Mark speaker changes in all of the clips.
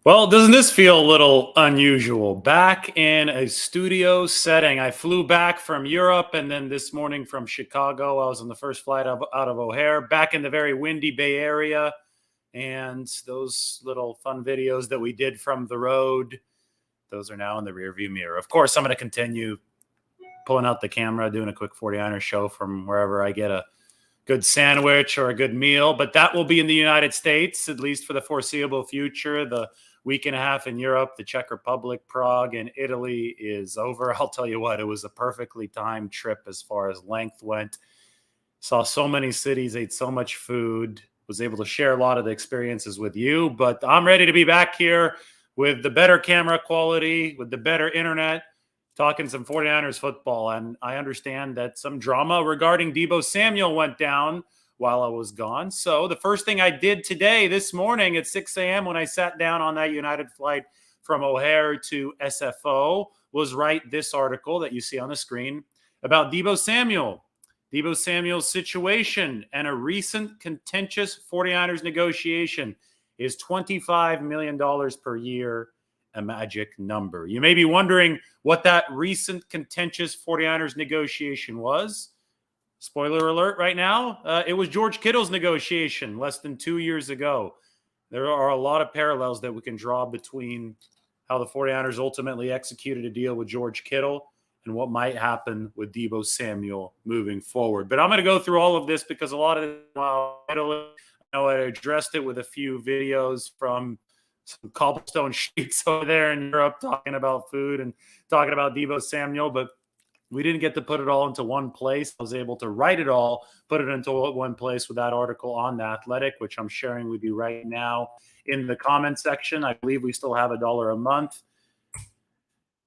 Speaker 1: Well, doesn't this feel a little unusual? Back in a studio setting. I flew back from Europe and then this morning from Chicago. I was on the first flight out of O'Hare, back in the very windy Bay Area. And those little fun videos that we did from the road, those are now in the rearview mirror. Of course, I'm going to continue pulling out the camera, doing a quick 49er show from wherever I get a good sandwich or a good meal, but that will be in the United States, at least for the foreseeable future. The week and a half in Europe, the Czech Republic, Prague, and Italy is over. I'll tell you what, it was a perfectly timed trip as far as length went. Saw so many cities, ate so much food, was able to share a lot of the experiences with you, but I'm ready to be back here with the better camera quality, with the better internet, talking some 49ers football. And I understand that some drama regarding Deebo Samuel went down while I was gone. So the first thing I did today, this morning at 6 a.m. when I sat down on that United flight from O'Hare to SFO was write this article that you see on the screen about Deebo Samuel. Deebo Samuel's situation and a recent contentious 49ers negotiation. Is $25 million per year a magic number? You may be wondering what that recent contentious 49ers negotiation was. Spoiler alert right now, it was George Kittle's negotiation less than 2 years ago. There are a lot of parallels that we can draw between how the 49ers ultimately executed a deal with George Kittle and what might happen with Deebo Samuel moving forward. But I'm going to go through all of this because a lot of it, I addressed it with a few videos from some cobblestone streets over there in Europe talking about food and talking about Deebo Samuel, but we didn't get to put it all into one place. I was able to write it all, put it into one place with that article on The Athletic, which I'm sharing with you right now in the comment section. I believe we still have $1 a month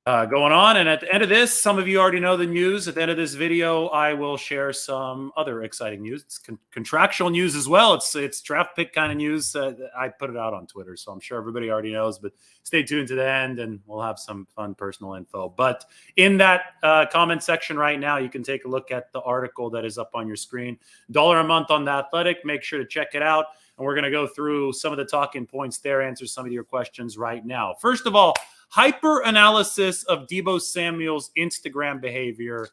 Speaker 1: going on. And at the end of this, some of you already know the news. At the end of this video, I will share some other exciting news. It's contractual news as well. It's draft pick kind of news. I put it out on Twitter, so I'm sure everybody already knows, but stay tuned to the end and we'll have some fun personal info. But in that comment section right now, you can take a look at the article that is up on your screen. $1 a month on The Athletic. Make sure to check it out. And we're going to go through some of the talking points there, answer some of your questions right now. First of all, hyper analysis of Deebo Samuel's Instagram behavior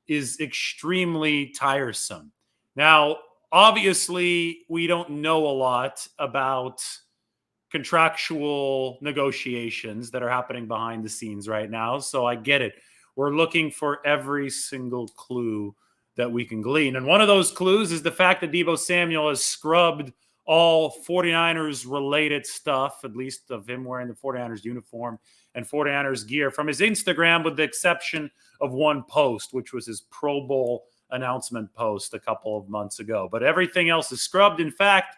Speaker 1: is extremely tiresome. Now, obviously, we don't know a lot about contractual negotiations that are happening behind the scenes right now. So I get it. We're looking for every single clue that we can glean. And one of those clues is the fact that Deebo Samuel has scrubbed all 49ers related stuff, at least of him wearing the 49ers uniform and 49ers gear, from his Instagram, with the exception of one post, which was his Pro Bowl announcement post a couple of months ago. But everything else is scrubbed. In fact,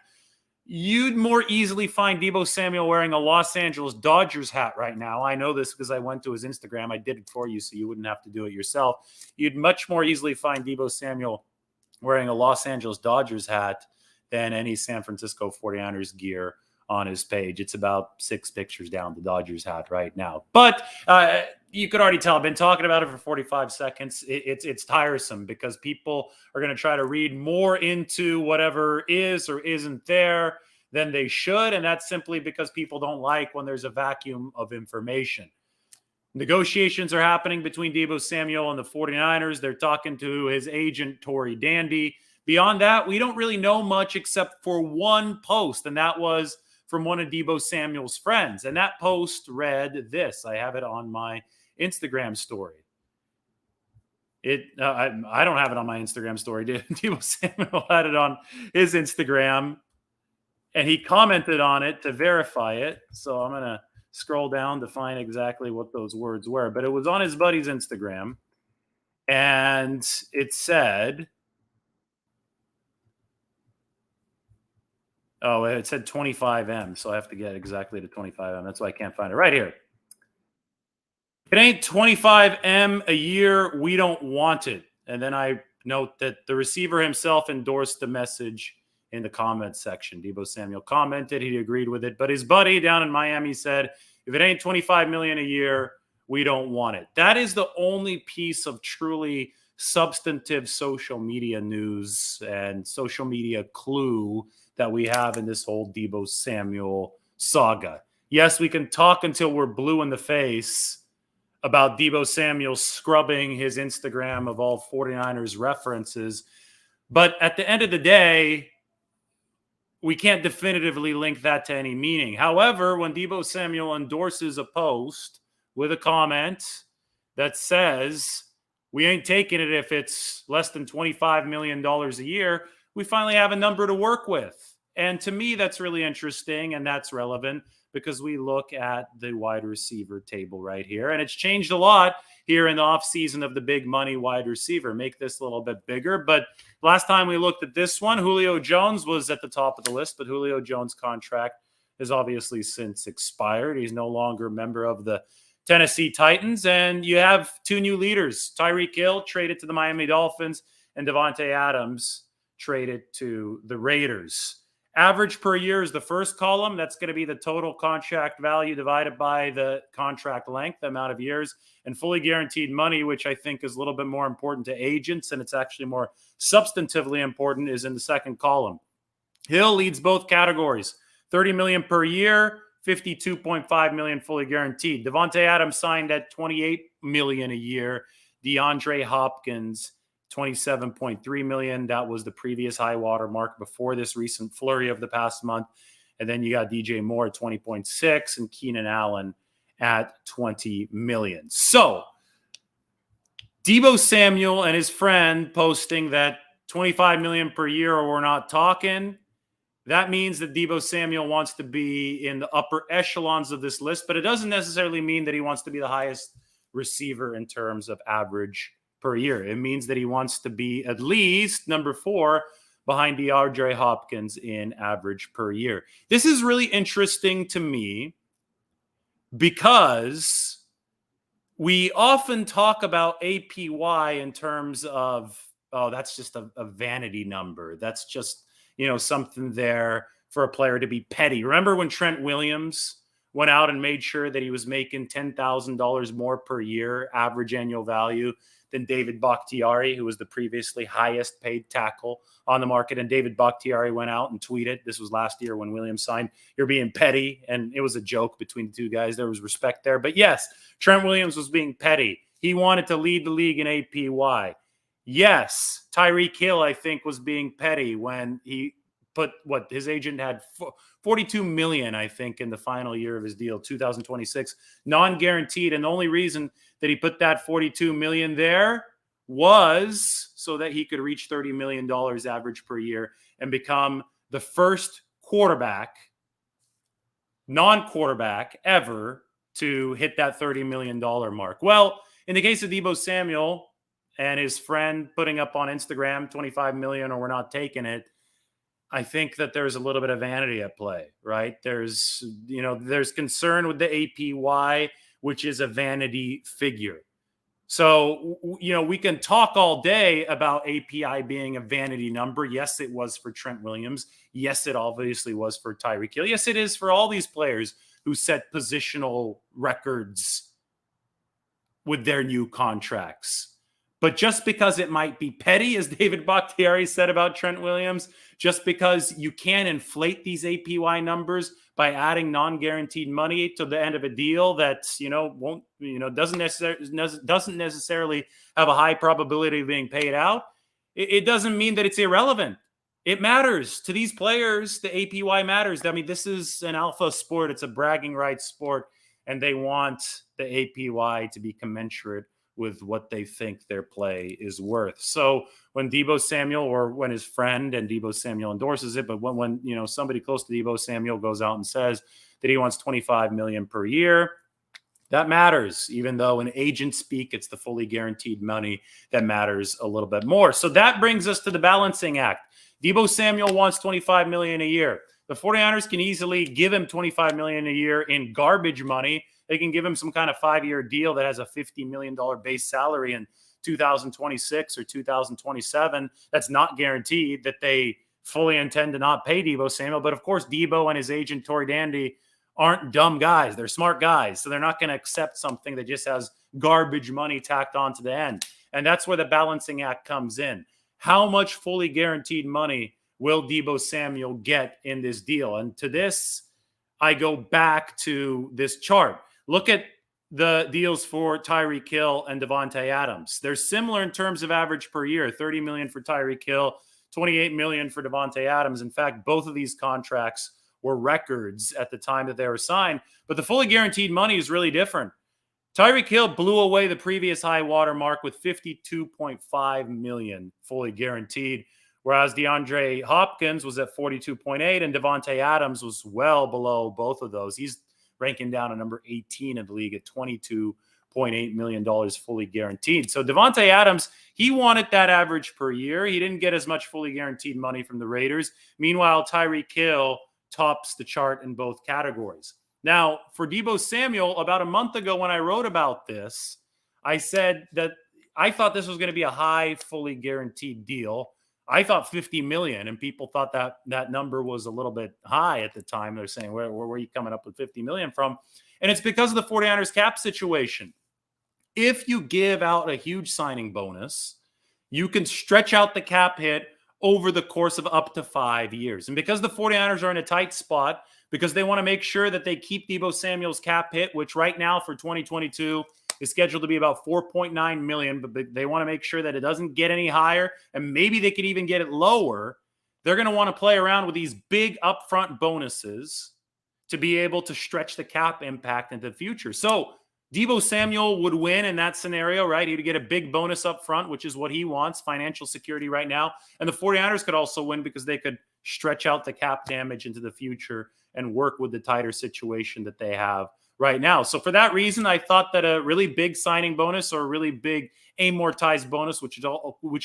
Speaker 1: you'd more easily find Deebo Samuel wearing a Los Angeles Dodgers hat right now. I know this because I went to his Instagram. I did it for you so you wouldn't have to do it yourself. You'd much more easily find Deebo Samuel wearing a Los Angeles Dodgers hat than any San Francisco 49ers gear on his page. It's about 6 pictures down, the Dodgers hat right now. But you could already tell I've been talking about it for 45 seconds. It's tiresome because people are going to try to read more into whatever is or isn't there than they should. And that's simply because people don't like when there's a vacuum of information. Negotiations are happening between Deebo Samuel and the 49ers. They're talking to his agent, Tory Dandy. Beyond that, we don't really know much except for one post, and that was from one of Deebo Samuel's friends. And that post read this. I have it on my Instagram story. I don't have it on my Instagram story. Deebo Samuel had it on his Instagram, and he commented on it to verify it. So I'm going to scroll down to find exactly what those words were. But it was on his buddy's Instagram, and it said... Oh, it said 25M, so I have to get exactly to 25M. That's why I can't find it. Right here. If it ain't 25M a year, we don't want it. And then I note that the receiver himself endorsed the message in the comments section. Deebo Samuel commented, he agreed with it. But his buddy down in Miami said, if it ain't $25 million a year, we don't want it. That is the only piece of truly substantive social media news and social media clue that we have in this whole Deebo Samuel saga. Yes, we can talk until we're blue in the face about Deebo Samuel scrubbing his Instagram of all 49ers references. But at the end of the day, we can't definitively link that to any meaning. However, when Deebo Samuel endorses a post with a comment that says, we ain't taking it if it's less than $25 million a year, we finally have a number to work with. And to me, that's really interesting and that's relevant because we look at the wide receiver table right here. And it's changed a lot here in the offseason of the big money wide receiver. Make this a little bit bigger. But last time we looked at this one, Julio Jones was at the top of the list, but Julio Jones' contract has obviously since expired. He's no longer a member of the Tennessee Titans. And you have two new leaders. Tyreek Hill traded to the Miami Dolphins and Devontae Adams traded to the Raiders. Average per year is the first column. That's going to be the total contract value divided by the contract length, the amount of years, and fully guaranteed money, which I think is a little bit more important to agents, and it's actually more substantively important, is in the second column. Hill leads both categories, $30 million per year, $52.5 million fully guaranteed. Devontae Adams signed at $28 million a year. DeAndre Hopkins, $27.3 million. That was the previous high water mark before this recent flurry of the past month. And then you got DJ Moore at 20.6 and Keenan Allen at $20 million. So Deebo Samuel and his friend posting that $25 million per year or we're not talking. That means that Deebo Samuel wants to be in the upper echelons of this list, but it doesn't necessarily mean that he wants to be the highest receiver in terms of average per year. It means that he wants to be at least number 4 behind DeAndre Hopkins in average per year. This is really interesting to me because we often talk about APY in terms of, oh, that's just a vanity number. That's just, something there for a player to be petty. Remember when Trent Williams went out and made sure that he was making $10,000 more per year average annual value than David Bakhtiari, who was the previously highest paid tackle on the market. And David Bakhtiari went out and tweeted, this was last year when Williams signed, you're being petty. And it was a joke between the two guys. There was respect there. But yes, Trent Williams was being petty. He wanted to lead the league in APY. Yes, Tyreek Hill, I think, was being petty when he put his agent had $42 million, I think, in the final year of his deal, 2026, non-guaranteed. And the only reason that he put that $42 million there was so that he could reach $30 million average per year and become the first non-quarterback ever to hit that $30 million mark. Well, in the case of Deebo Samuel and his friend putting up on Instagram, 25 million or we're not taking it, I think that there's a little bit of vanity at play, right? There's concern with the APY, which is a vanity figure. So, we can talk all day about API being a vanity number. Yes, it was for Trent Williams. Yes, it obviously was for Tyreek Hill. Yes, it is for all these players who set positional records with their new contracts. But just because it might be petty, as David Bakhtiari said about Trent Williams, just because you can inflate these APY numbers by adding non-guaranteed money to the end of a deal that doesn't necessarily have a high probability of being paid out, it doesn't mean that it's irrelevant. It matters to these players. The APY matters. I mean, this is an alpha sport. It's a bragging rights sport, and they want the APY to be commensurate with what they think their play is worth. So when Deebo Samuel, or when his friend and Deebo Samuel endorses it, but when somebody close to Deebo Samuel goes out and says that he wants $25 million per year, that matters. Even though in agent speak, it's the fully guaranteed money that matters a little bit more. So that brings us to the balancing act. Deebo Samuel wants $25 million a year. The 49ers can easily give him $25 million a year in garbage money. They can give him some kind of 5-year deal that has a $50 million base salary in 2026 or 2027. That's not guaranteed, that they fully intend to not pay Deebo Samuel. But of course, Deebo and his agent, Tory Dandy, aren't dumb guys. They're smart guys. So they're not going to accept something that just has garbage money tacked on to the end. And that's where the balancing act comes in. How much fully guaranteed money will Deebo Samuel get in this deal? And to this, I go back to this chart. Look at the deals for Tyreek Hill and Devontae Adams. They're similar in terms of average per year, 30 million for Tyreek Hill, 28 million for Devontae Adams. In fact, both of these contracts were records at the time that they were signed, but the fully guaranteed money is really different. Tyreek Hill blew away the previous high water mark with 52.5 million fully guaranteed, whereas DeAndre Hopkins was at 42.8 and Devontae Adams was well below both of those. He's ranking down at number 18 in the league at $22.8 million fully guaranteed. So Devontae Adams, he wanted that average per year. He didn't get as much fully guaranteed money from the Raiders. Meanwhile, Tyreek Hill tops the chart in both categories. Now, for Deebo Samuel, about a month ago when I wrote about this, I said that I thought this was going to be a high fully guaranteed deal. I thought 50 million, and people thought that number was a little bit high at the time. They're saying, where are you coming up with 50 million from? And it's because of the 49ers cap situation. If you give out a huge signing bonus, you can stretch out the cap hit over the course of up to 5 years. And because the 49ers are in a tight spot, because they want to make sure that they keep Deebo Samuel's cap hit, which right now for 2022 is scheduled to be about 4.9 million, but they want to make sure that it doesn't get any higher, and maybe they could even get it lower. They're going to want to play around with these big upfront bonuses to be able to stretch the cap impact into the future. So Deebo Samuel would win in that scenario, right? He'd get a big bonus up front, which is what he wants, financial security right now. And the 49ers could also win because they could stretch out the cap damage into the future and work with the tighter situation that they have right now. So for that reason, I thought that a really big signing bonus or a really big amortized bonus, which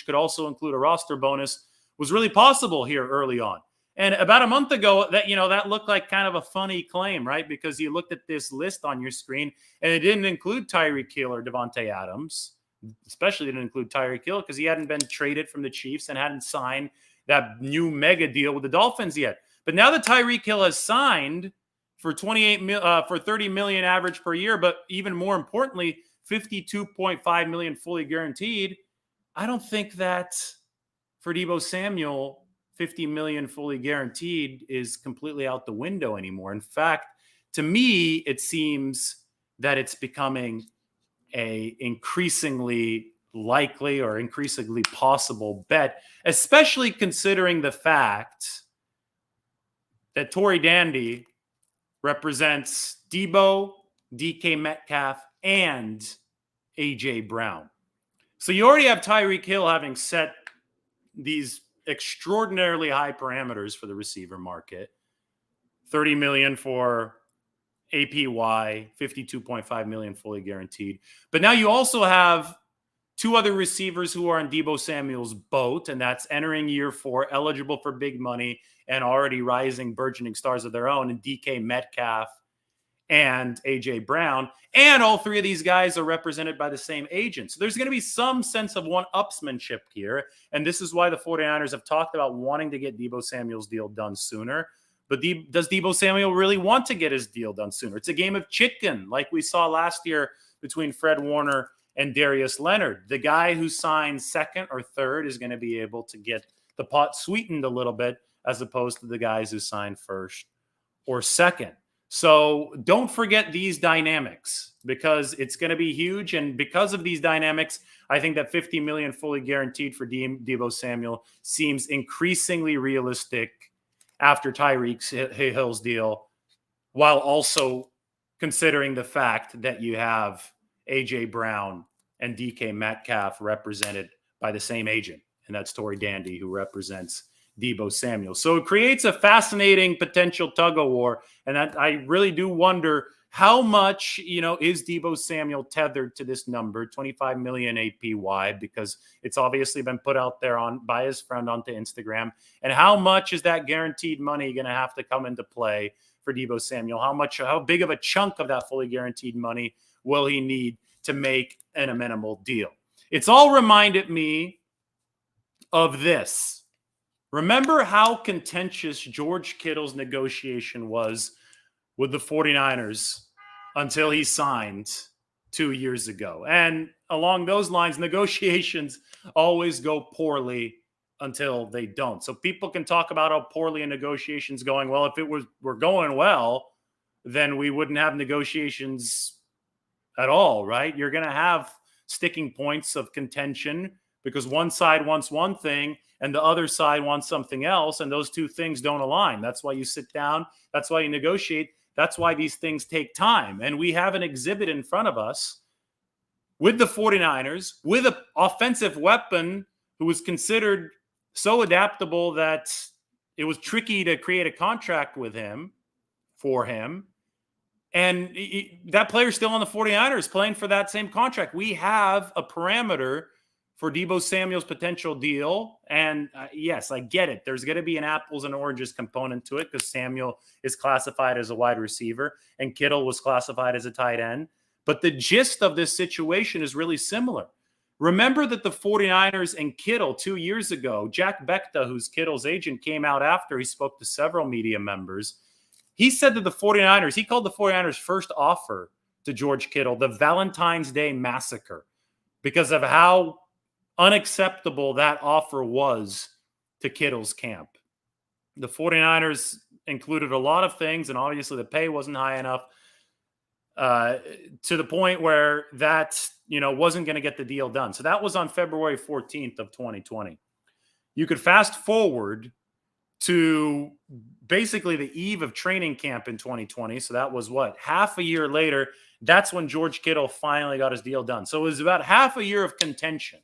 Speaker 1: could also include a roster bonus, was really possible here early on. And about a month ago, that looked like kind of a funny claim, right? Because you looked at this list on your screen and it didn't include Tyreek Hill or Devontae Adams. Especially didn't include Tyreek Hill because he hadn't been traded from the Chiefs and hadn't signed that new mega deal with the Dolphins yet. But now that Tyreek Hill has signed for 30 million average per year, but even more importantly, 52.5 million fully guaranteed, I don't think that for Deebo Samuel, 50 million fully guaranteed is completely out the window anymore. In fact, to me, it seems that it's becoming a increasingly likely or increasingly possible bet, especially considering the fact that Tory Dandy represents Deebo, DK Metcalf, and AJ Brown. So you already have Tyreek Hill having set these extraordinarily high parameters for the receiver market. 30 million for APY, 52.5 million fully guaranteed. But now you also have two other receivers who are on Deebo Samuel's boat, and that's entering year 4, eligible for big money, and already rising, burgeoning stars of their own, and DK Metcalf and AJ Brown. And all three of these guys are represented by the same agent. So there's going to be some sense of one-upsmanship here. And this is why the 49ers have talked about wanting to get Deebo Samuel's deal done sooner. But does Deebo Samuel really want to get his deal done sooner? It's a game of chicken, like we saw last year between Fred Warner and Darius Leonard. The guy who signs second or third is going to be able to get the pot sweetened a little bit, as opposed to the guys who signed first or second. So don't forget these dynamics, because it's going to be huge. And because of these dynamics, I think that 50 million fully guaranteed for Deebo Samuel seems increasingly realistic after Tyreek Hill's deal, while also considering the fact that you have AJ Brown and DK Metcalf represented by the same agent, and that's Tory Dandy, who represents Deebo Samuel. So it creates a fascinating potential tug of war, and I really do wonder how much, is Deebo Samuel tethered to this number, 25 million APY, because it's obviously been put out there by his friend onto Instagram, and how much is that guaranteed money going to have to come into play for Deebo Samuel? How big of a chunk of that fully guaranteed money will he need to make an amenable deal? It's all reminded me of this. Remember how contentious George Kittle's negotiation was with the 49ers until he signed 2 years ago. And along those lines, negotiations always go poorly until they don't. So people can talk about how poorly a negotiation's going. Well, if were going well, then we wouldn't have negotiations at all, right? You're going to have sticking points of contention because one side wants one thing and the other side wants something else, and those two things don't align. That's why you sit down. That's why you negotiate. That's why these things take time. And we have an exhibit in front of us with the 49ers, with an offensive weapon who was considered so adaptable that it was tricky to create a contract with him, for him. And that player's still on the 49ers playing for that same contract. We have a parameter for Deebo Samuel's potential deal. And yes, I get it. There's going to be an apples and oranges component to it because Samuel is classified as a wide receiver and Kittle was classified as a tight end. But the gist of this situation is really similar. Remember that the 49ers and Kittle 2 years ago, Jack Bekta, who's Kittle's agent, came out after he spoke to several media members. He said that the 49ers, he called the 49ers' first offer to George Kittle the Valentine's Day Massacre because of how unacceptable that offer was to Kittle's camp. The 49ers included a lot of things, and obviously the pay wasn't high enough to the point where that, wasn't going to get the deal done. So that was on February 14th of 2020. You could fast forward to basically the eve of training camp in 2020. So that was half a year later. That's when George Kittle finally got his deal done. So it was about half a year of contention.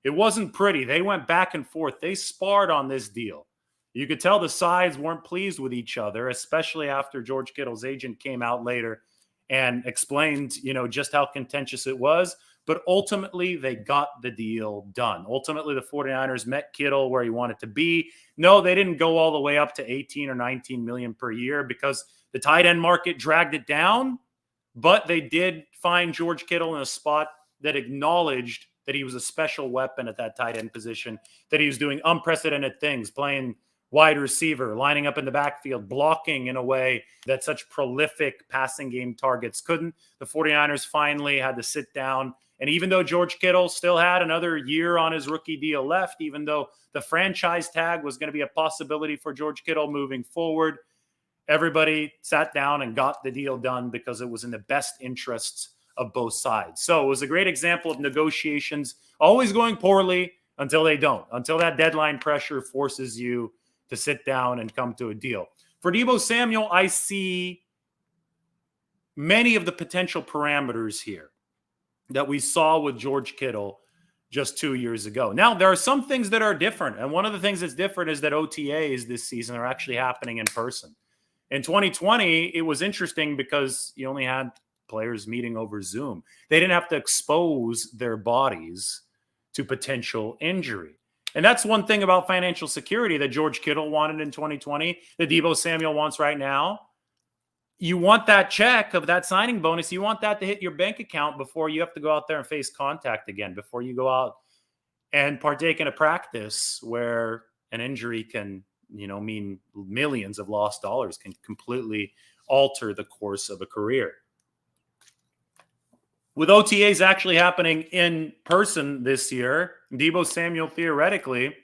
Speaker 1: It wasn't pretty. They went back and forth. They sparred on this deal. You could tell the sides weren't pleased with each other, especially after George Kittle's agent came out later and explained, just how contentious it was. But ultimately, they got the deal done. Ultimately, the 49ers met Kittle where he wanted to be. No, they didn't go all the way up to 18 or 19 million per year because the tight end market dragged it down. But they did find George Kittle in a spot that acknowledged that he was a special weapon at that tight end position, that he was doing unprecedented things, playing wide receiver, lining up in the backfield, blocking in a way that such prolific passing game targets couldn't. The 49ers finally had to sit down. And even though George Kittle still had another year on his rookie deal left, even though the franchise tag was going to be a possibility for George Kittle moving forward, everybody sat down and got the deal done because it was in the best interests of both sides. So it was a great example of negotiations always going poorly until they don't, until that deadline pressure forces you to sit down and come to a deal. For Deebo Samuel, I see many of the potential parameters here that we saw with George Kittle just 2 years ago. Now, there are some things that are different. And one of the things that's different is that OTAs this season are actually happening in person. In 2020, it was interesting because you only had players meeting over Zoom. They didn't have to expose their bodies to potential injury. And that's one thing about financial security that George Kittle wanted in 2020, that Deebo Samuel wants right now. You want that check of that signing bonus. You want that to hit your bank account before you have to go out there and face contact again, before you go out and partake in a practice where an injury can, mean millions of lost dollars, can completely alter the course of a career. With OTAs actually happening in person this year, Deebo Samuel, theoretically,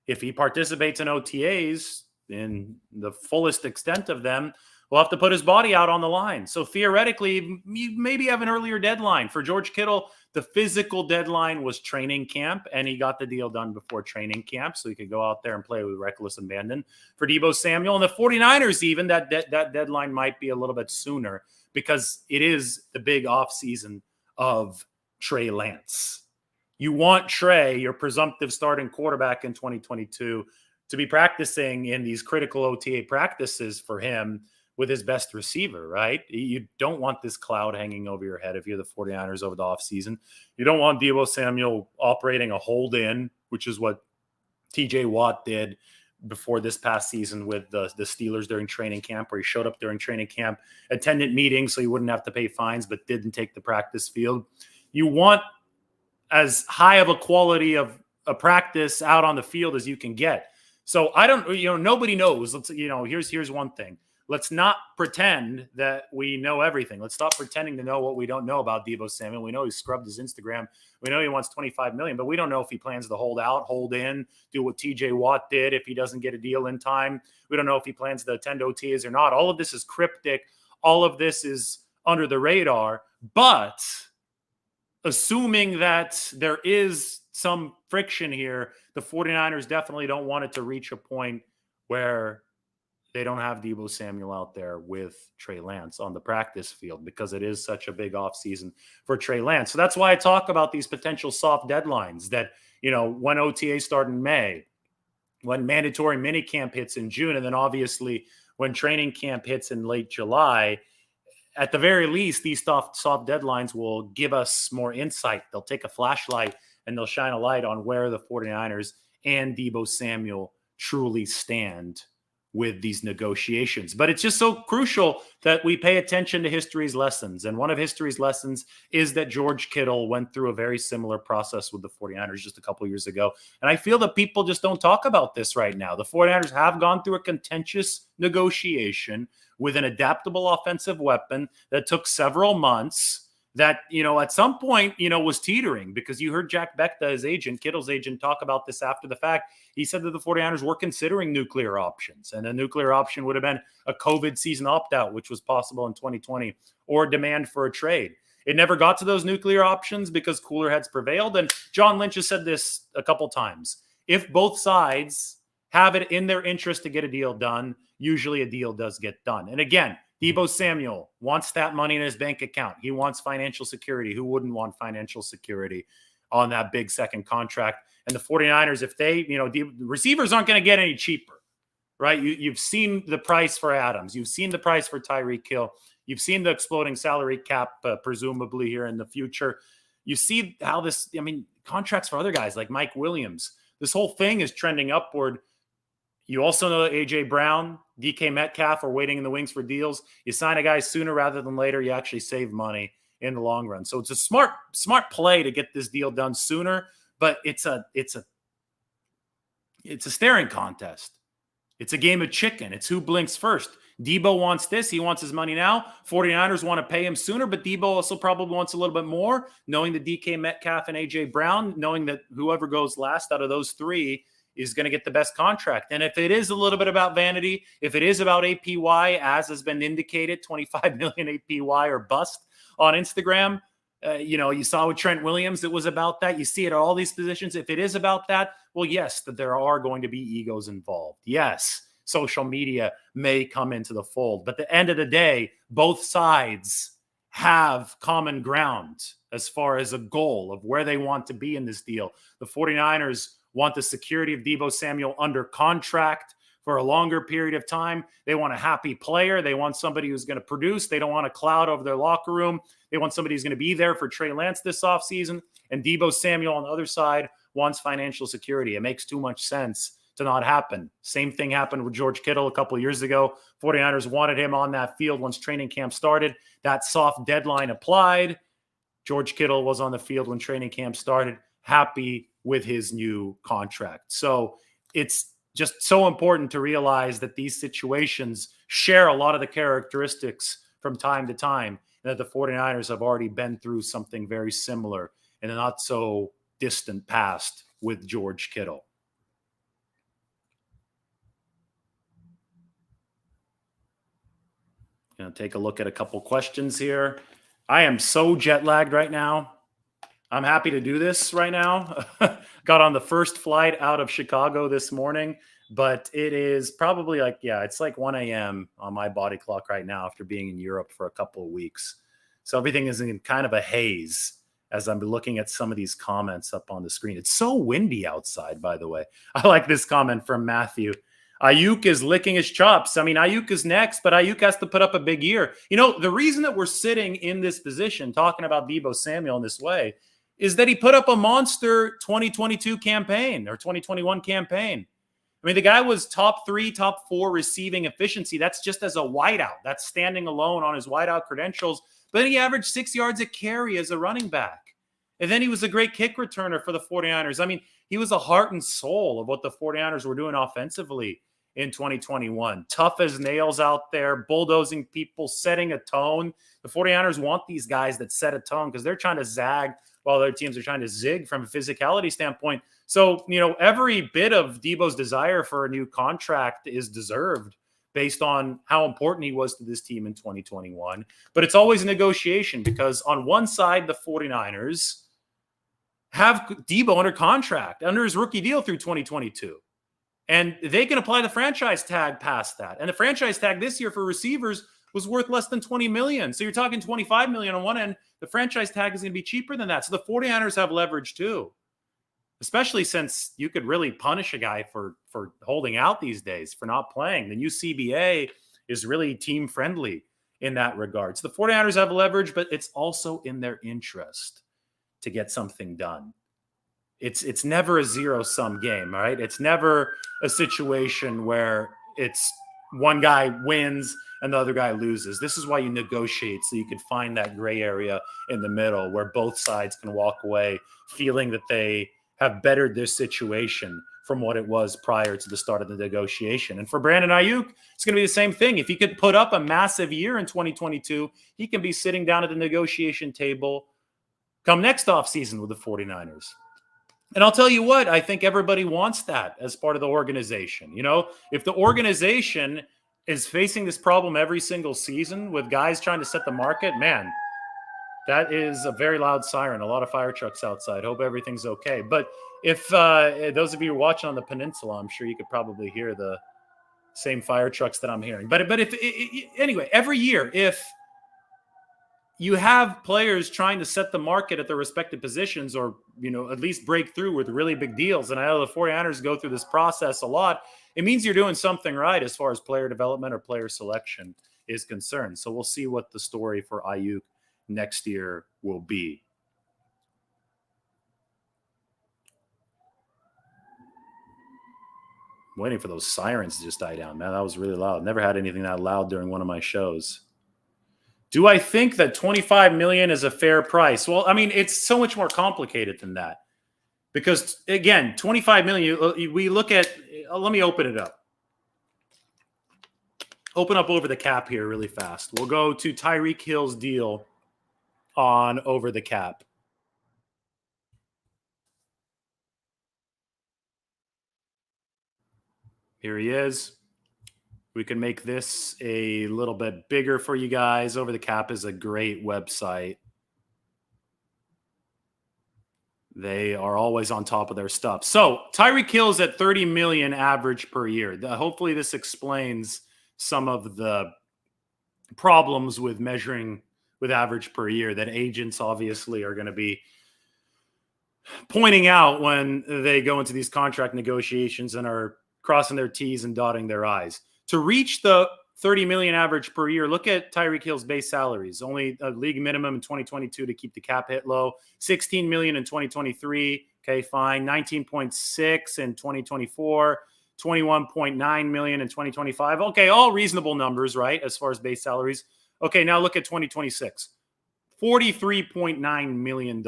Speaker 1: if he participates in OTAs in the fullest extent of them, will have to put his body out on the line. So theoretically, you maybe have an earlier deadline. For George Kittle, the physical deadline was training camp, and he got the deal done before training camp, so he could go out there and play with reckless abandon. For Deebo Samuel and the 49ers, even, that deadline might be a little bit sooner because it is the big offseason of Trey Lance. You want Trey, your presumptive starting quarterback in 2022, to be practicing in these critical OTA practices for him with his best receiver, right? You don't want this cloud hanging over your head if you're the 49ers over the offseason. You don't want Deebo Samuel operating a hold-in, which is what TJ Watt did before this past season with the Steelers during training camp, where he showed up during training camp, attended meetings so he wouldn't have to pay fines, but didn't take the practice field. You want as high of a quality of a practice out on the field as you can get. So I don't, nobody knows. Here's one thing. let's not pretend that we know everything. Let's stop pretending to know what we don't know about Deebo Samuel. We know he scrubbed his Instagram. We know he wants 25 million, but we don't know if he plans to hold out, hold in, do what TJ Watt did if he doesn't get a deal in time. We don't know if he plans to attend OTAs or not. All of this is cryptic. All of this is under the radar. But assuming that there is some friction here, the 49ers definitely don't want it to reach a point where they don't have Deebo Samuel out there with Trey Lance on the practice field, because it is such a big offseason for Trey Lance. So that's why I talk about these potential soft deadlines that, when OTA start in May, when mandatory minicamp hits in June, and then obviously when training camp hits in late July. At the very least, these soft deadlines will give us more insight. They'll take a flashlight and they'll shine a light on where the 49ers and Deebo Samuel truly stand with these negotiations. But it's just so crucial that we pay attention to history's lessons. And one of history's lessons is that George Kittle went through a very similar process with the 49ers just a couple years ago. And I feel that people just don't talk about this right now. The 49ers have gone through a contentious negotiation with an adaptable offensive weapon that took several months, that, at some point, was teetering, because you heard Jack Becta, his agent, Kittle's agent, talk about this after the fact. He said that the 49ers were considering nuclear options, and a nuclear option would have been a COVID season opt-out, which was possible in 2020, or demand for a trade. It never got to those nuclear options because cooler heads prevailed. And John Lynch has said this a couple times. If both sides have it in their interest to get a deal done, usually a deal does get done. And again, Deebo Samuel wants that money in his bank account. He wants financial security. Who wouldn't want financial security on that big second contract? And the 49ers, if they, the receivers aren't going to get any cheaper, right? You've seen the price for Adams. You've seen the price for Tyreek Hill. You've seen the exploding salary cap, presumably here in the future. You see how this, contracts for other guys like Mike Williams, this whole thing is trending upward. You also know that A.J. Brown, DK Metcalf are waiting in the wings for deals. You sign a guy sooner rather than later, you actually save money in the long run. So it's a smart play to get this deal done sooner, but it's a staring contest. It's a game of chicken. It's who blinks first. Deebo wants this. He wants his money now. 49ers want to pay him sooner, but Deebo also probably wants a little bit more, knowing that DK Metcalf and A.J. Brown, knowing that whoever goes last out of those three is going to get the best contract. And if it is a little bit about vanity, if it is about APY, as has been indicated, 25 million APY or bust on Instagram, you saw with Trent Williams, it was about that. You see it at all these positions. If it is about that, well, yes, that there are going to be egos involved. Yes, social media may come into the fold. But at the end of the day, both sides have common ground as far as a goal of where they want to be in this deal. The 49ers want the security of Deebo Samuel under contract for a longer period of time. They want a happy player. They want somebody who's going to produce. They don't want a cloud over their locker room. They want somebody who's going to be there for Trey Lance this offseason. And Deebo Samuel on the other side wants financial security. It makes too much sense to not happen. Same thing happened with George Kittle a couple of years ago. 49ers wanted him on that field once training camp started. That soft deadline applied. George Kittle was on the field when training camp started, happy with his new contract. So it's just so important to realize that these situations share a lot of the characteristics from time to time, and that the 49ers have already been through something very similar in a not so distant past with George Kittle. Going to take a look at a couple questions here. I am so jet lagged right now. I'm happy to do this right now. Got on the first flight out of Chicago this morning, but it is probably it's like 1 a.m. on my body clock right now after being in Europe for a couple of weeks. So everything is in kind of a haze as I'm looking at some of these comments up on the screen. It's so windy outside, by the way. I like this comment from Matthew. Ayuk is licking his chops. Ayuk is next, but Ayuk has to put up a big year. The reason that we're sitting in this position talking about Deebo Samuel in this way is that he put up a monster 2022 campaign or 2021 campaign. The guy was top 3, top 4 receiving efficiency. That's just as a wideout. That's standing alone on his wideout credentials. But he averaged 6 yards a carry as a running back. And then he was a great kick returner for the 49ers. He was the heart and soul of what the 49ers were doing offensively. in 2021. Tough as nails out there, bulldozing people, setting a tone. The 49ers want these guys that set a tone because they're trying to zag while other teams are trying to zig from a physicality standpoint. So, every bit of Deebo's desire for a new contract is deserved based on how important he was to this team in 2021. But it's always a negotiation because on one side, the 49ers have Deebo under contract, under his rookie deal through 2022. And they can apply the franchise tag past that. And the franchise tag this year for receivers was worth less than $20 million. So you're talking $25 million on one end. The franchise tag is going to be cheaper than that. So the 49ers have leverage too, especially since you could really punish a guy for holding out these days, for not playing. The new CBA is really team friendly in that regard. So the 49ers have leverage, but it's also in their interest to get something done. It's never a zero-sum game, right? It's never a situation where it's one guy wins and the other guy loses. This is why you negotiate, so you can find that gray area in the middle where both sides can walk away feeling that they have bettered their situation from what it was prior to the start of the negotiation. And for Brandon Ayuk, it's going to be the same thing. If he could put up a massive year in 2022, he can be sitting down at the negotiation table come next offseason with the 49ers. And I'll tell you what, I think everybody wants that as part of the organization. If the organization is facing this problem every single season with guys trying to set the market, man, that is a very loud siren. A lot of fire trucks outside. Hope everything's okay. But if those of you who are watching on the peninsula, I'm sure you could probably hear the same fire trucks that I'm hearing. But anyway, every year, if you have players trying to set the market at their respective positions or, at least break through with really big deals. And I know the 49ers go through this process a lot. It means you're doing something right as far as player development or player selection is concerned. So we'll see what the story for Ayuk next year will be. I'm waiting for those sirens to just die down. Man, that was really loud. Never had anything that loud during one of my shows. Do I think that $25 million is a fair price? Well, I mean, it's so much more complicated than that. Because, again, $25 million, we look at let me open it up. Open up Over the Cap here really fast. We'll go to Tyreek Hill's deal on Over the Cap. Here he is. We can make this a little bit bigger for you guys. Over the Cap is a great website. They are always on top of their stuff. So Tyreek Hill's at $30 million average per year. Hopefully this explains some of the problems with measuring with average per year that agents obviously are going to be pointing out when they go into these contract negotiations and are crossing their T's and dotting their I's. To reach the $30 million average per year, look at Tyreek Hill's base salaries. Only a league minimum in 2022 to keep the cap hit low. $16 million in 2023. Okay, fine. 19.6 in 2024. 21.9 million in 2025. Okay, all reasonable numbers, right? As far as base salaries. Okay, now look at 2026. $43.9 million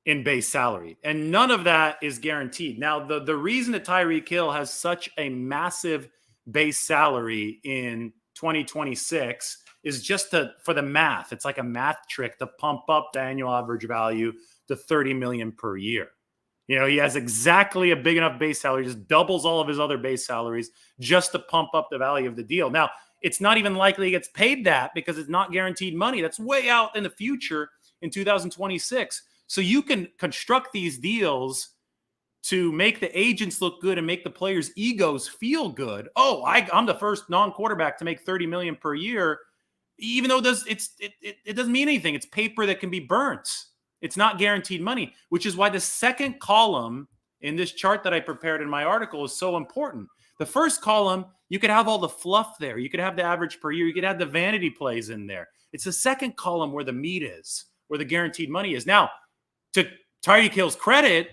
Speaker 1: in base salary. And none of that is guaranteed. Now, the reason that Tyreek Hill has such a massive base salary in 2026 is just for the math. It's like a math trick to pump up the annual average value to $30 million per year. He has exactly a big enough base salary, just doubles all of his other base salaries just to pump up the value of the deal. Now, it's not even likely he gets paid that because it's not guaranteed money. That's way out in the future in 2026. So you can construct these deals to make the agents look good and make the players' egos feel good. Oh, I'm the first non-quarterback to make $30 million per year, even though it doesn't mean anything. It's paper that can be burnt. It's not guaranteed money, which is why the second column in this chart that I prepared in my article is so important. The first column, you could have all the fluff there. You could have the average per year. You could have the vanity plays in there. It's the second column where the meat is, where the guaranteed money is. Now, to Tyreek Hill's credit,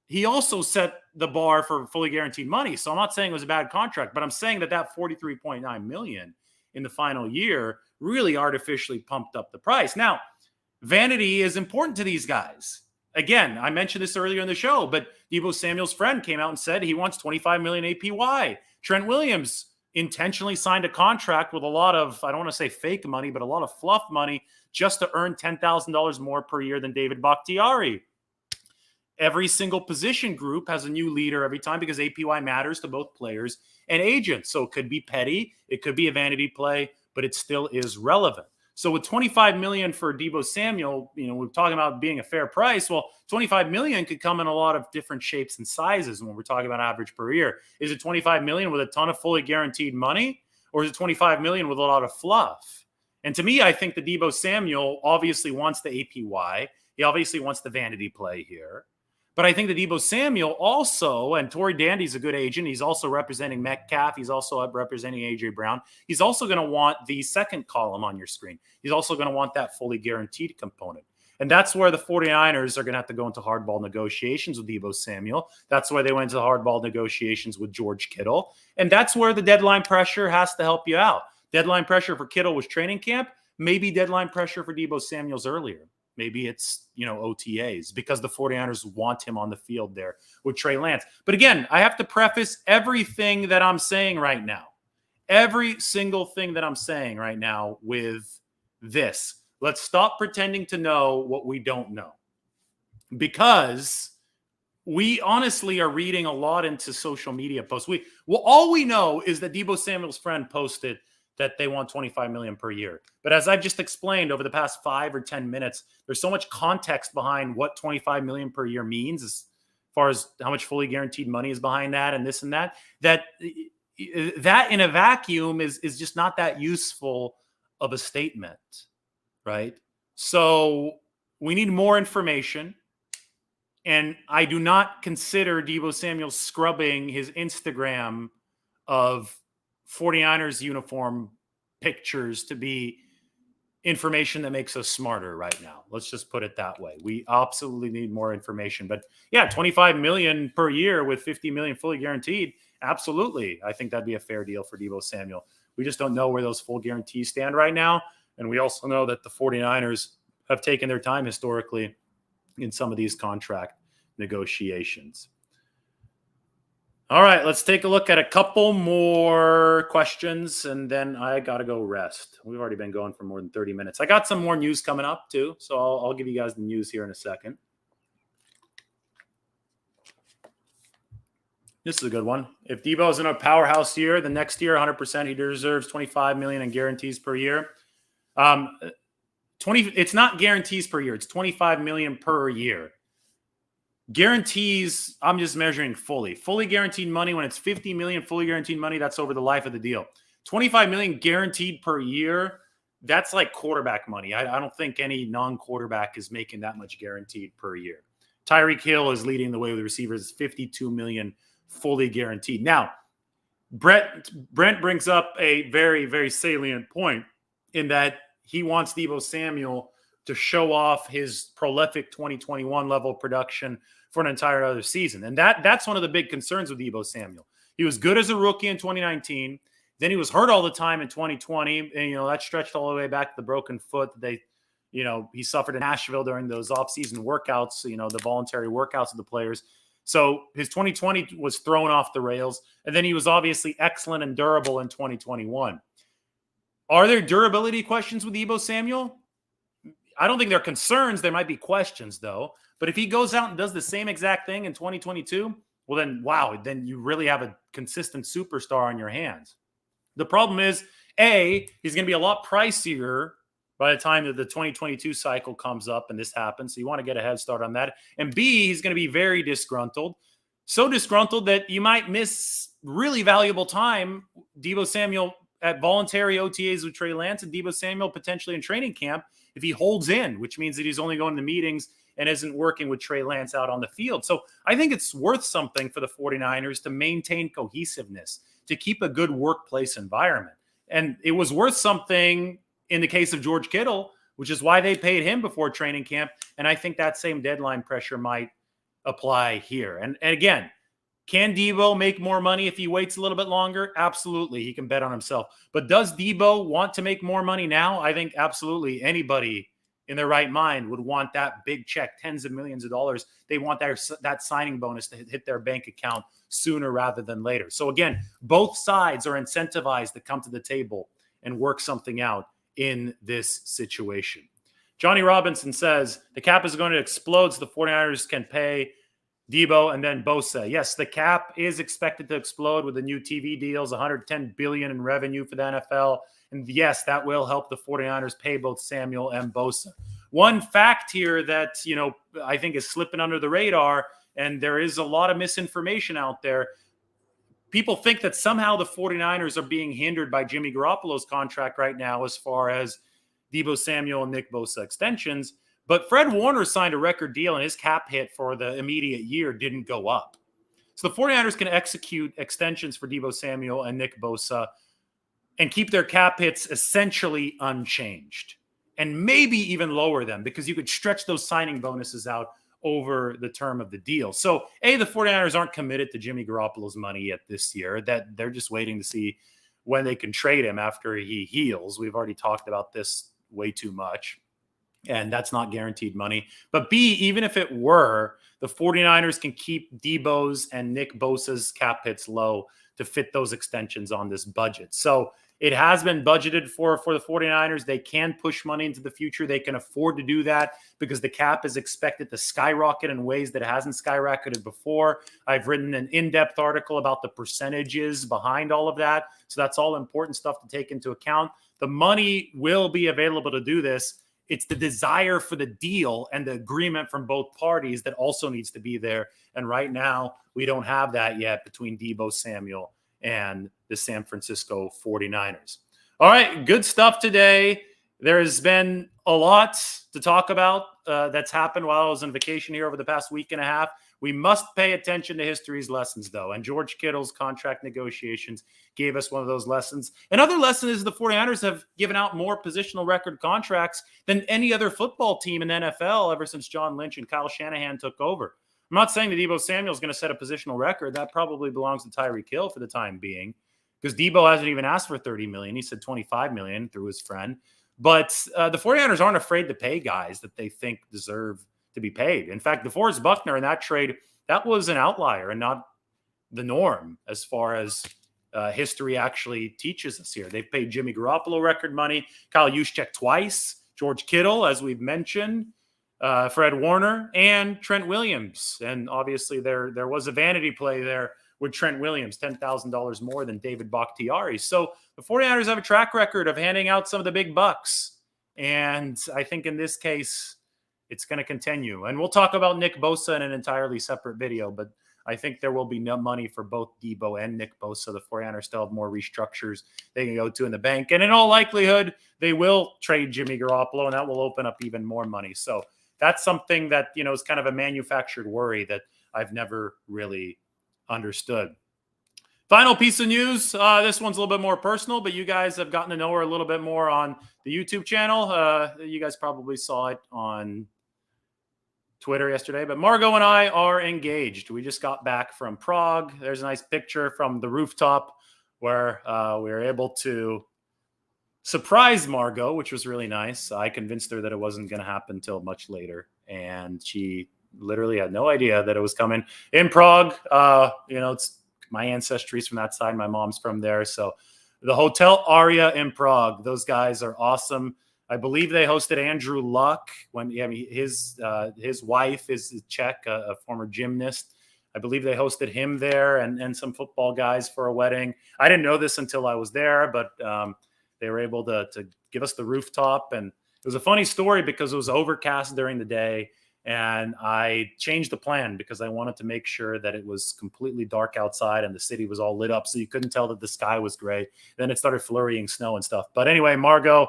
Speaker 1: he also set the bar for fully guaranteed money. So I'm not saying it was a bad contract, but I'm saying that $43.9 million in the final year really artificially pumped up the price. Now, vanity is important to these guys. again, I mentioned this earlier in the show, but Deebo Samuel's friend came out and said he wants 25 million APY. Trent Williams intentionally signed a contract with a lot of, I don't want to say fake money, but a lot of fluff money just to earn $10,000 more per year than David Bakhtiari. Every single position group has a new leader every time because APY matters to both players and agents. So it could be petty, it could be a vanity play, but it still is relevant. So with 25 million for Deebo Samuel, we're talking about being a fair price. Well, 25 million could come in a lot of different shapes and sizes when we're talking about average per year. Is it 25 million with a ton of fully guaranteed money, or is it 25 million with a lot of fluff? And to me, I think the Deebo Samuel obviously wants the APY. He obviously wants the vanity play here. But I think that Deebo Samuel also, and Tory Dandy's a good agent. He's also representing Metcalf. He's also representing A.J. Brown. He's also going to want the second column on your screen. He's also going to want that fully guaranteed component. And that's where the 49ers are going to have to go into hardball negotiations with Deebo Samuel. That's why they went into hardball negotiations with George Kittle. And that's where the deadline pressure has to help you out. Deadline pressure for Kittle was training camp. Maybe deadline pressure for Deebo Samuel's earlier. Maybe it's, OTAs because the 49ers want him on the field there with Trey Lance. But again, I have to preface everything that I'm saying right now, every single thing that I'm saying right now with this. Let's stop pretending to know what we don't know, because we honestly are reading a lot into social media posts. All we know is that Deebo Samuel's friend posted that they want 25 million per year. But as I've just explained over the past 5 or 10 minutes, there's so much context behind what 25 million per year means as far as how much fully guaranteed money is behind that and this and that in a vacuum is just not that useful of a statement, right? So we need more information. And I do not consider Deebo Samuel scrubbing his Instagram of 49ers uniform pictures to be information that makes us smarter right now. Let's just put it that way. We absolutely need more information. But yeah, 25 million per year with 50 million fully guaranteed. Absolutely. I think that'd be a fair deal for Deebo Samuel. We just don't know where those full guarantees stand right now. And we also know that the 49ers have taken their time historically in some of these contract negotiations. All right, let's take a look at a couple more questions, and then I got to go rest. We've already been going for more than 30 minutes. I got some more news coming up, too, so I'll give you guys the news here in a second. This is a good one. If Deebo's in a powerhouse year, the next year, 100%, he deserves 25 million in guarantees per year. It's not guarantees per year. It's 25 million per year. Guarantees, I'm just measuring fully guaranteed money. When it's 50 million fully guaranteed money, that's over the life of the deal. 25 million guaranteed per year, that's like quarterback money. I don't think any non-quarterback is making that much guaranteed per year. Tyreek Hill is leading the way with the receivers, 52 million fully guaranteed. Now, Brent brings up a very, very salient point in that he wants Deebo Samuel to show off his prolific 2021 level production for an entire other season. And that's one of the big concerns with Deebo Samuel. He was good as a rookie in 2019. Then he was hurt all the time in 2020. And, that stretched all the way back to the broken foot that he suffered in Nashville during those offseason workouts, the voluntary workouts of the players. So his 2020 was thrown off the rails. And then he was obviously excellent and durable in 2021. Are there durability questions with Deebo Samuel? I don't think there are concerns. There might be questions, though. But if he goes out and does the same exact thing in 2022, well, then, wow, then you really have a consistent superstar on your hands. The problem is, A, he's going to be a lot pricier by the time that the 2022 cycle comes up and this happens. So you want to get a head start on that. And B, he's going to be very disgruntled. So disgruntled that you might miss really valuable time. Deebo Samuel at voluntary OTAs with Trey Lance and Deebo Samuel potentially in training camp if he holds in, which means that he's only going to meetings and isn't working with Trey Lance out on the field. So I think it's worth something for the 49ers to maintain cohesiveness, to keep a good workplace environment. And it was worth something in the case of George Kittle, which is why they paid him before training camp. And I think that same deadline pressure might apply here. And again, can Deebo make more money if he waits a little bit longer? Absolutely. He can bet on himself. But does Deebo want to make more money now? I think absolutely anybody in their right mind would want that big check, tens of millions of dollars. They want that signing bonus to hit their bank account sooner rather than later. So again, both sides are incentivized to come to the table and work something out in this situation. Johnny Robinson says the cap is going to explode so the 49ers can pay Deebo and then Bosa. Yes, the cap is expected to explode with the new TV deals, $110 billion in revenue for the NFL. And yes, that will help the 49ers pay both Samuel and Bosa. One fact here that, I think is slipping under the radar, and there is a lot of misinformation out there. People think that somehow the 49ers are being hindered by Jimmy Garoppolo's contract right now as far as Deebo Samuel and Nick Bosa extensions. But Fred Warner signed a record deal, and his cap hit for the immediate year didn't go up. So the 49ers can execute extensions for Deebo Samuel and Nick Bosa and keep their cap hits essentially unchanged and maybe even lower them because you could stretch those signing bonuses out over the term of the deal. So, the 49ers aren't committed to Jimmy Garoppolo's money yet this year. That they're just waiting to see when they can trade him after he heals. We've already talked about this way too much. And that's not guaranteed money. But B, even if it were, the 49ers can keep Deebo's and Nick Bosa's cap hits low to fit those extensions on this budget. So it has been budgeted for the 49ers. They can push money into the future. They can afford to do that because the cap is expected to skyrocket in ways that it hasn't skyrocketed before. I've written an in-depth article about the percentages behind all of that. So that's all important stuff to take into account. The money will be available to do this. It's the desire for the deal and the agreement from both parties that also needs to be there. And right now, we don't have that yet between Deebo Samuel and the San Francisco 49ers. All right, good stuff today. There has been a lot to talk about that's happened while I was on vacation here over the past week and a half. We must pay attention to history's lessons, though. And George Kittle's contract negotiations gave us one of those lessons. Another lesson is the 49ers have given out more positional record contracts than any other football team in the NFL ever since John Lynch and Kyle Shanahan took over. I'm not saying that Deebo Samuel is going to set a positional record. That probably belongs to Tyreek Hill for the time being because Deebo hasn't even asked for $30 million. He said $25 million through his friend. But the 49ers aren't afraid to pay guys that they think deserve to be paid. In fact, DeForest Buckner in that trade, that was an outlier and not the norm as far as history actually teaches us here. They've paid Jimmy Garoppolo record money, Kyle Juszczyk twice, George Kittle, as we've mentioned, Fred Warner, and Trent Williams. And obviously there was a vanity play there with Trent Williams, $10,000 more than David Bakhtiari. So the 49ers have a track record of handing out some of the big bucks. And I think in this case, it's going to continue. And we'll talk about Nick Bosa in an entirely separate video, but I think there will be no money for both Deebo and Nick Bosa. The 49ers still have more restructures they can go to in the bank. And in all likelihood, they will trade Jimmy Garoppolo, and that will open up even more money. So that's something that, is kind of a manufactured worry that I've never really understood. Final piece of news. This one's a little bit more personal, but you guys have gotten to know her a little bit more on the YouTube channel. You guys probably saw it on Twitter yesterday, but Margot and I are engaged. We just got back from Prague. There's a nice picture from the rooftop where we were able to surprise Margot, which was really nice. I convinced her that it wasn't going to happen until much later, and she literally had no idea that it was coming. In Prague, it's my ancestry's from that side. My mom's from there. So the Hotel Aria in Prague, those guys are awesome. I believe they hosted Andrew Luck his wife is Czech, a former gymnast. I believe they hosted him there and some football guys for a wedding. I didn't know this until I was there, but they were able to give us the rooftop. And it was a funny story because it was overcast during the day. And I changed the plan because I wanted to make sure that it was completely dark outside and the city was all lit up so you couldn't tell that the sky was gray. Then it started flurrying snow and stuff. But anyway, Margot,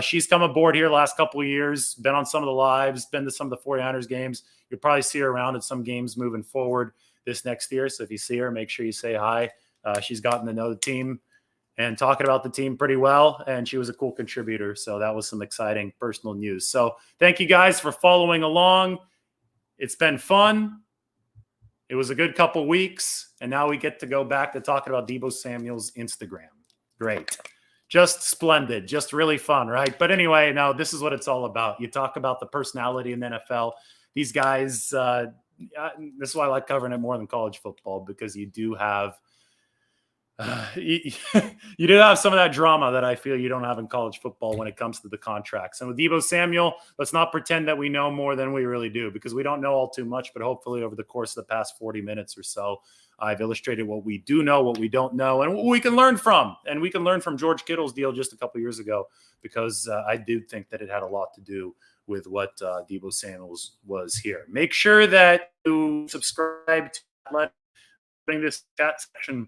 Speaker 1: she's come aboard here the last couple of years, been on some of the lives, been to some of the 49ers games. You'll probably see her around at some games moving forward this next year. So if you see her, make sure you say hi. She's gotten to know the team and talking about the team pretty well, and she was a cool contributor. So that was some exciting personal news. So thank you guys for following along. It's been fun. It was a good couple weeks, and now we get to go back to talking about Deebo Samuel's Instagram. Great. Just splendid, just really fun, right? But anyway, no, this is what it's all about. You talk about the personality in the NFL. These guys, this is why I like covering it more than college football, because you do have you, you do have some of that drama that I feel you don't have in college football when it comes to the contracts. And with Deebo Samuel, let's not pretend that we know more than we really do, because we don't know all too much. But hopefully over the course of the past 40 minutes or so, I've illustrated what we do know, what we don't know, and what we can learn from. And we can learn from George Kittle's deal just a couple years ago, because I do think that it had a lot to do with what Deebo Samuel was here. Make sure that you subscribe to this chat section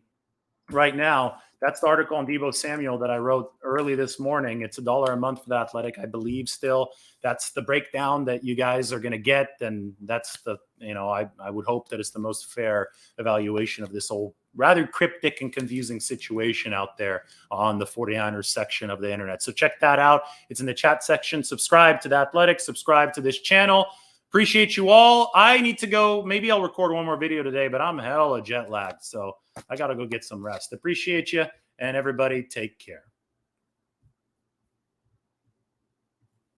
Speaker 1: right now. That's the article on Deebo Samuel that I wrote early this morning. It's $1 a month for The Athletic, I believe. Still, that's the breakdown that you guys are going to get, and that's the, I would hope that it's the most fair evaluation of this whole rather cryptic and confusing situation out there on the 49ers section of the internet. So check that out. It's in the chat section. Subscribe to The Athletic. Subscribe to this channel. Appreciate you all. I need to go. Maybe I'll record one more video today, but I'm hella jet lagged, so I got to go get some rest. Appreciate you, and everybody take care.